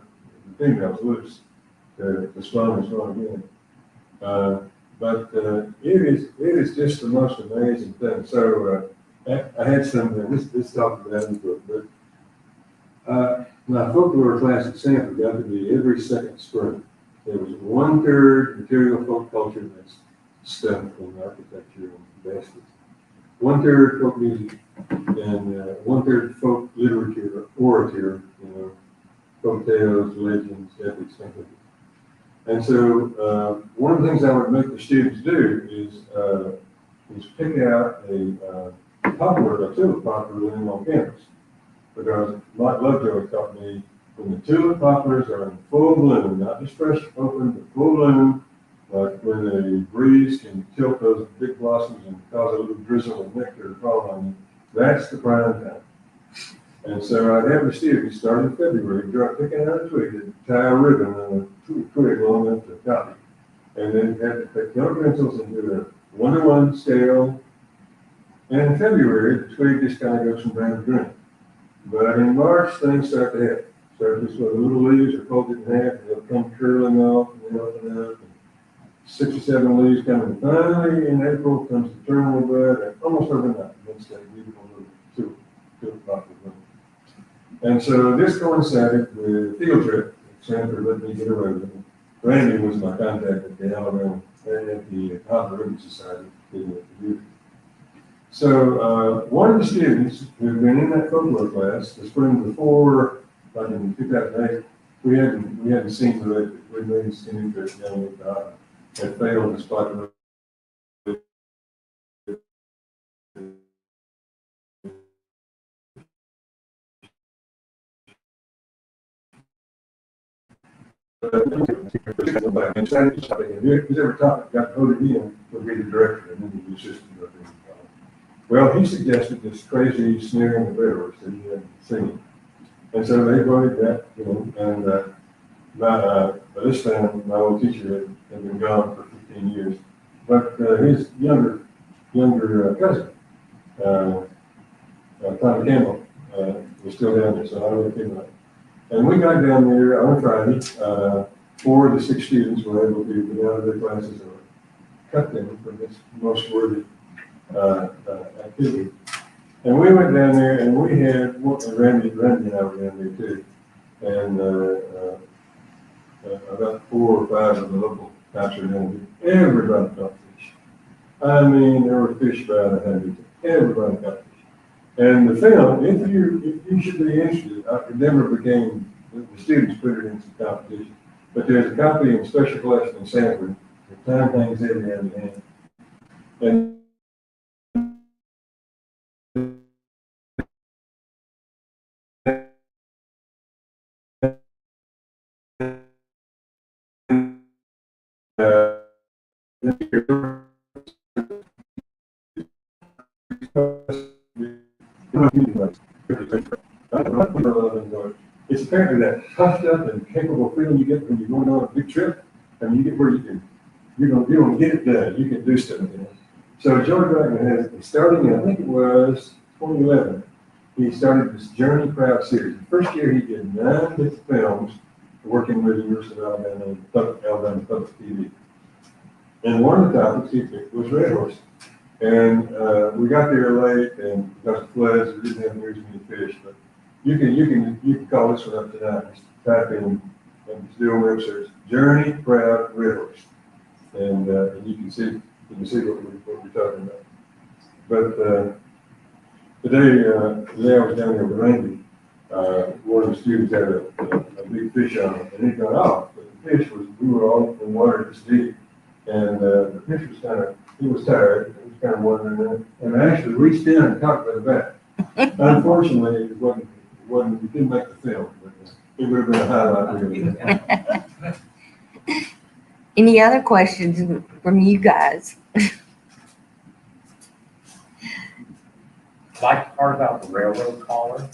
females, loose to spawn and spawn again. But it is just the most amazing thing. So I had some, this talked about in the book, but my folklore class at Samford got to be every second spring. There was 1/3 material folk culture, that's stuff in architecture and baskets. 1/3 folk music, and 1/3 folk literature, orature, folk tales, legends, epics, things like that. And so one of the things I would make the students do is pick out a tulip poplar limb on campus. Because Mike Lovejoy taught me when the tulip poplars are in full bloom, not just fresh open, but full bloom, like when the breeze can tilt those big blossoms and cause a little drizzle of nectar to fall on you, that's the prime time. And so I'd have the students start in February, picking out a twig and tie a ribbon on a twig long enough to copy. And then have to take color pencils and do a 1-to-1 scale. And in February, the twig just kind of goes from brown to green. But in March, things start to happen. Start just with the little leaves are folded in half, and they'll come curling off, and they'll open up. And 6 or 7 leaves come in. Finally, in April, comes the terminal bud, and almost overnight, that's that beautiful little tulip poplar. And so this coincided with a field trip. Samford let me get away with it. Randy was my contact at the Alabama, at the Cahaba River Society. So, one of the students who had been in that folklore class, the spring before, like in 2008, we hadn't seen the, we hadn't seen interest young with God, had failed to spot the and started to topic, and who's ever topic got voted in would be the director, and then the assistant director. Well, he suggested this crazy snaring of redhorse that he had seen. And so they voted that, you know, and by this time, my old teacher had been gone for 15 years. But his younger cousin, Tommy Campbell, was still down there, so I looked him up. And we got down there on Friday. 4 of the 6 students were able to get out of their classes or cut them from this most worthy activity. And we went down there and we had, Randy and I were down there too. And about 4 or 5 of the local types were down there. Everybody caught fish. I mean, there were fish by the hundreds. Everybody caught fish. And the film, if you should be interested, it never became, the students put it in some competition. But there's a copy in special collection in Samford. The time hangs heavy hand in hand. And it's apparently that puffed up and capable feeling you get when you're going on a big trip, and you get where you're gonna get it done. You can do stuff, you know. So George Wagner has, starting in, I think it was 2011, he started this Journey Crowd series. The first year he did 9 different films, working with the University of Alabama and Alabama Public TV. And one of the topics he picked was redhorse. And we got there late and got the floods. We didn't have near as many fish, but you can call this one up tonight. Just type in and just do a web search, Journey Crowd Redhorse, and you can see what we're talking about. But today I was down there with Randy. One of the students had a big fish on it, and he got off. But the fish was, we were all in water this deep, and the fish was he was tired. He was kind of wandering, and I actually reached down and caught it by the back. Unfortunately, it wasn't. We didn't make the film, but it would have been a highlight. Really. Any other questions from you guys? I like the part about the railroad caller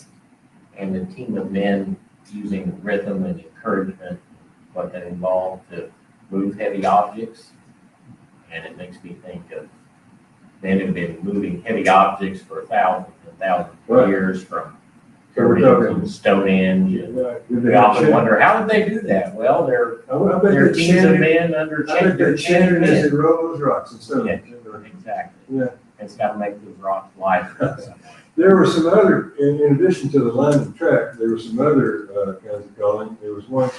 and the team of men using rhythm and encouragement, what that involved to move heavy objects. And it makes me think of men who've been moving heavy objects for thousands and thousands of years, from pyramids and Stonehenge. We often wonder, how did they do that? Well, they're teams of men under they're chanting as they roll those rocks and stuff. Yeah, exactly. Yeah. It's got to make those rocks lighter. There were some other, in addition to the line of track, there were some other kinds of calling. There was one,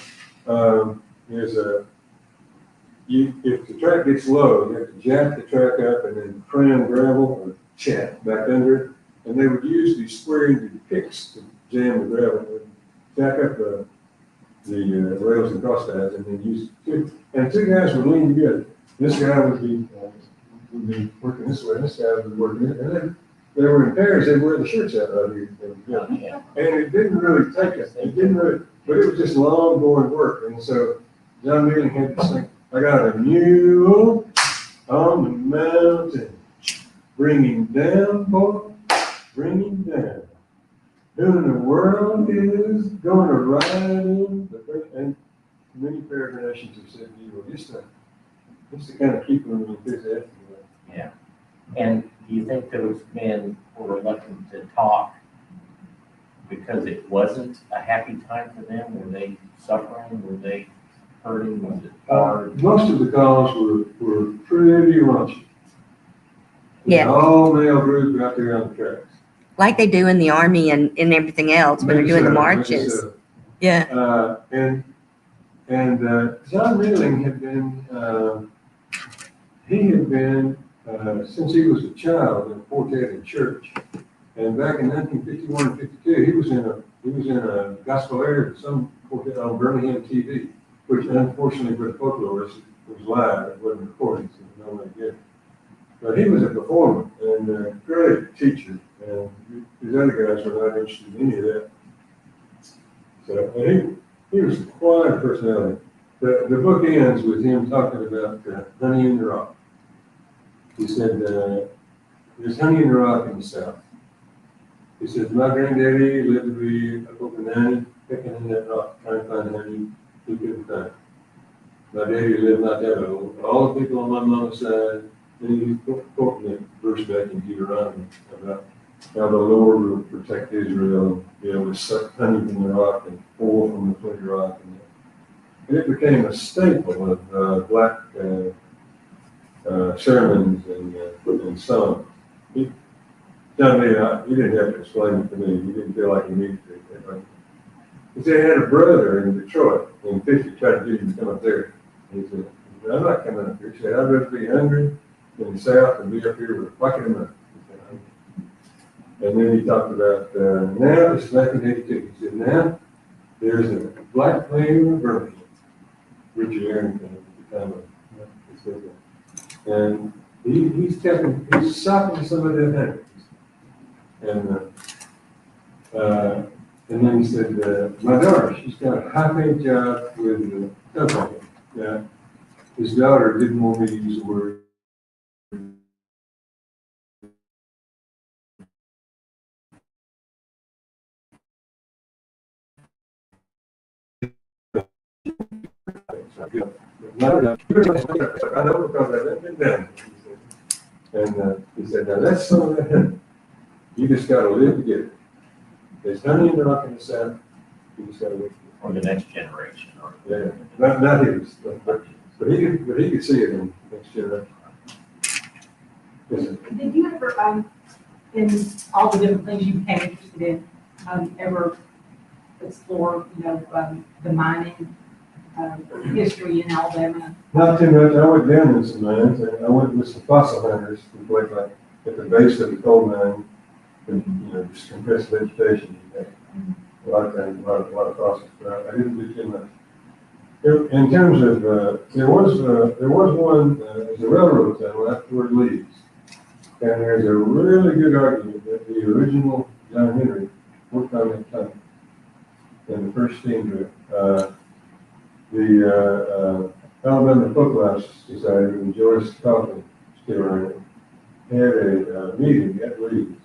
if the track gets low, you have to jack the track up and then cram gravel or chat back under it. And they would use these square-ended picks to jam the gravel, and jack up the rails and cross ties, and then use two guys would lean together. This guy would be working this way, and this guy would be working it, and then they were in pairs. They wear the shirts out right here, and it didn't really take it. It didn't really, but it was just long going work. And so John Mealing had to sing, "I got a mule on the mountain, bringing down, boy, bringing down. Who in the world is going to ride in the first?" And many peregrinations have said to you, well, just to kind of keep them enthusiastic. Yeah. And do you think those men were reluctant to talk because it wasn't a happy time for them? Were they suffering? Were they hurting? Was it hard? Most of the calls were pretty raunchy. Yeah. All male group out there on the tracks. Like they do in the Army and everything else when they're doing the marches. Yeah. And John Reeling had been, since he was a child in a quartet in church. And back in 1951 and 52, he was in a gospel area, some quartet on Birmingham TV, which unfortunately for the folklorists was live, it wasn't recorded, so no one get it. But he was a performer and a great teacher, and these other guys were not interested in any of that. So, and he was quite a personality. The book ends with him talking about honey in the rock. He said, there's honey in the rock in the south. He says, my granddaddy lived to be up over 90, picking in that rock, trying to find honey he couldn't find. My daddy lived not that old. All the people on my mama's side, and he quoted me verse back in Deuteronomy about how the Lord will protect Israel, be able to suck honey from the rock and oil from the flinty rock. And it became a staple of black sermons and songs. John Lee, he didn't have to explain it to me. He didn't feel like he needed to. He said he had a brother in Detroit, in 50, tried to get him to come up there. He said, I'm not coming up here. He said, I'd rather be hungry in the South and be up here with a bucket of money. And then he talked about, now it's 1982. He said, now there's a black plain in Birmingham. Richard Arrington at the time he said that. And he's sucking some of that honey. And then he said, my daughter, she's got a high-paid job with the company. Yeah. His daughter didn't want me to use the word. I know because I've been down. And he said, now that's some of that honey. You just got to live to get it. There's honey in the rock in the south. You just got to live For the next generation. Or yeah, not his, but he could see it in the next generation. Yes, sir. Did you ever, in all the different things you became interested in, ever explore, the mining history in Alabama? Not too much. I went down in some mines. I went with some fossil hunters who played like at the base of the coal mine, and just compressed vegetation. A lot of things, a lot of fossils. But I didn't do too much. In terms of, there was one, the railroad tunnel after it leaves. And there's a really good argument that the original John Henry worked on that tunnel in the first steam drift. The Alabama Folkways Society, and Joyce Coffin, still around, had a meeting at Leeds.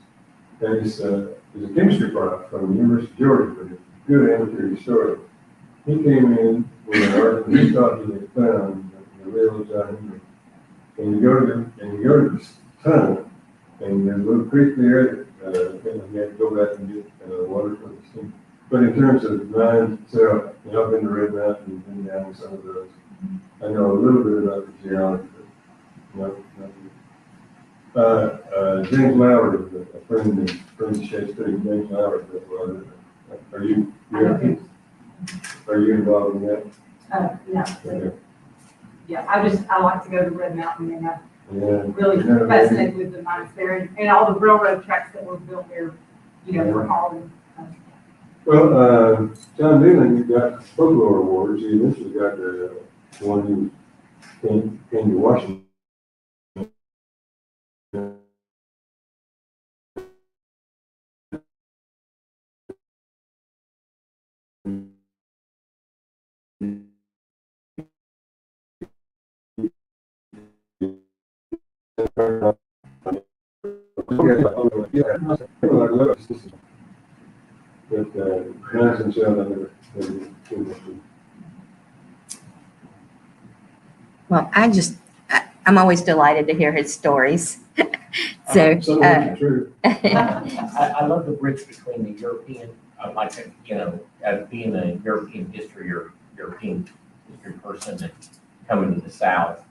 And he's a chemistry prof from the University of Georgia, but a good amateur historian. He came in with an article, he thought he had found the real John Henry. And you go to this tunnel, and there's a little creek there that you have to go back and get water from the steam. But in terms of mines itself, I've been to Red Mountain and been down in some of those. I know a little bit about the geology, but not James Lowry, a friend of Shakespeare, James Lowry, are you involved in that? No. Okay. Yeah, I like to go to Red Mountain, and I'm Yeah. really fascinated with the mines there and all the railroad tracks that were built there, for hauling. Well, John Dillon got folklore awards. He eventually got the one who came to Washington. But Mines themselves, I never too much. Well, I'm always delighted to hear his stories. So, Some of them are true. I love the bridge between the European, being a European history or European history person and coming to the South,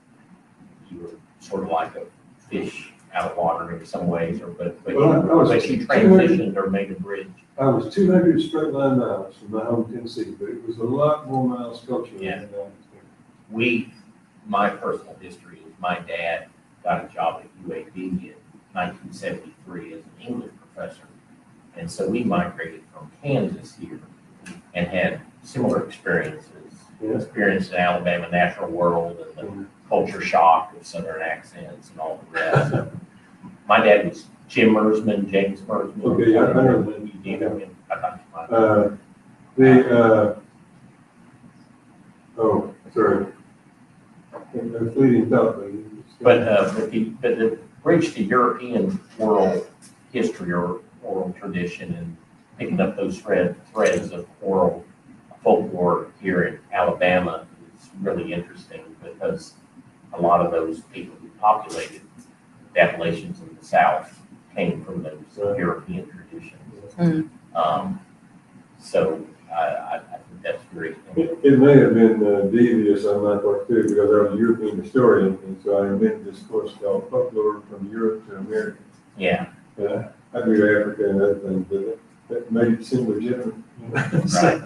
you were sort of like a fish out of water in some ways, or but Well, I was you transitioned or made a bridge. I was 200 straight line miles from my home Tennessee, but it was a lot more miles culturally Yeah. than My personal history is my dad got a job at UAB in 1973 as an English professor. And so we migrated from Kansas here and had similar experiences. Yeah. Experienced in Alabama natural world and the culture shock of Southern accents and all the rest. So my dad was James Mersman. Okay, yeah, I know that. You know him. I thought you might. Sorry. A fleeting thought, But the bridge to European oral history or oral tradition and picking up those threads of oral folklore here in Alabama is really interesting because a lot of those people who populated the Appalachians in the South came from those European traditions. So I think that's great. it may have been devious on my part too, because I was a European historian, and so I invented this course called Folklore from Europe to America. Yeah, I do Africa and other things, but that made it seem legitimate. right.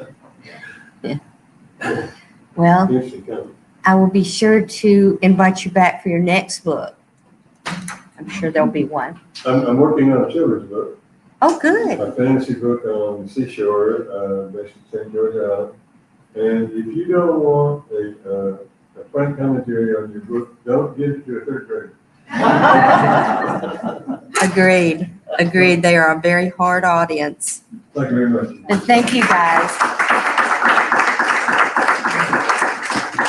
Well, Interesting comment. I will be sure to invite you back for your next book. I'm sure there'll be one. I'm working on a children's book. Oh, good. A fantasy book on the seashore, based in St. George Island. And if you don't want a frank commentary on your book, don't give it to a third grader. Agreed. They are a very hard audience. Thank you very much. And thank you, guys.